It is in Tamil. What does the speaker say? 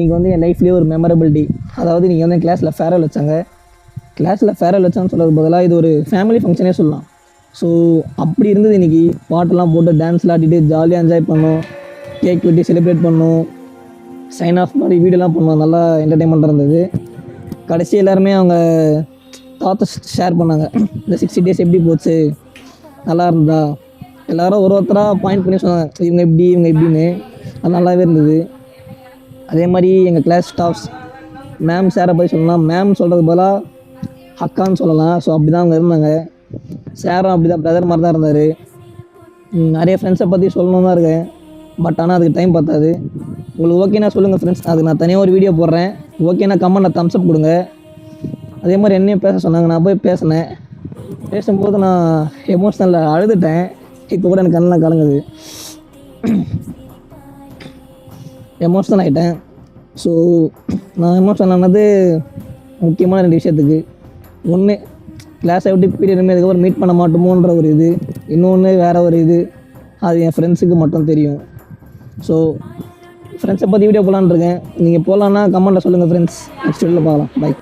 இன்றைக்கி வந்து என் லைஃப்லேயே ஒரு மெமரபிள் டே. அதாவது நீங்கள் வந்து என் கிளாஸில் ஃபேர்வெல் வச்சாங்க. கிளாஸில் ஃபேர்வெல் வச்சான்னு சொல்கிறது பதிலாக இது ஒரு ஃபேமிலி ஃபங்க்ஷனே சொல்லலாம். ஸோ அப்படி இருந்தது இன்றைக்கி. பாட்டெல்லாம் போட்டு டான்ஸ்லாம் ஆடிட்டு ஜாலியாக என்ஜாய் பண்ணோம். கேக் வெட்டி செலிப்ரேட் பண்ணோம். சைன் ஆஃப் மாதிரி வீடியோலாம் பண்ணோம். நல்லா என்டர்டெயின்மெண்ட்டாக இருந்தது. கடைசி எல்லாருமே அவங்க தாத்தை ஷேர் பண்ணாங்க. இந்த 60 days எப்படி போச்சு, நல்லா இருந்ததா. எல்லோரும் ஒருத்தராக பாயிண்ட் பண்ணி சொன்னாங்க, இவங்க இப்படி இவங்க இப்படின்னு. அது நல்லாவே இருந்தது. அதே மாதிரி எங்கள் கிளாஸ் ஸ்டாஃப்ஸ் மேம் சாரை பற்றி சொல்லலாம். மேம் சொல்கிறது பதிலாக அக்கான்னு சொல்லலாம். ஸோ அப்படி தான் அவங்க இருந்தாங்க. சாரும் அப்படி தான் பிரதர் மாதிரி தான் இருந்தார். நிறைய ஃப்ரெண்ட்ஸை பற்றி சொல்லணும் தான் இருக்கேன். பட் ஆனால் அதுக்கு டைம் பார்த்தாது. உங்களுக்கு ஓகேனா சொல்லுங்கள் ஃப்ரெண்ட்ஸ். அதுக்கு நான் தனியாக ஒரு வீடியோ போடுறேன். ஓகேனா கமெண்ட்டில் தம்ஸ் அப் கொடுங்க. அதே மாதிரி என்னையும் பேச சொன்னாங்க. நான் போய் பேசினேன். பேசும்போது நான் எமோஷ்னலில் அழுதுட்டேன். இப்போ கூட எனக்கு கண்ணெலாம் கலங்குது. எமோஷ்னல் ஆகிட்டேன். ஸோ நான் எமோஷ்னல் ஆனது முக்கியமான 2 விஷயத்துக்கு. ஒன்று, கிளாஸை விட்டு பீரியடுமே அதுக்கப்புறம் மீட் பண்ண மாட்டோமோன்ற ஒரு இது. இன்னொன்று வேறு ஒரு இது. அது என் ஃப்ரெண்ட்ஸுக்கு மட்டும் தெரியும். ஸோ ஃப்ரெண்ட்ஸை பற்றி வீடியோ போகலான்னு இருக்கேன். நீங்கள் போகலான்னா கமெண்ட்டில் சொல்லுங்கள் ஃப்ரெண்ட்ஸ். நெக்ஸ்ட் வீடியோவில் பார்க்கலாம். பை.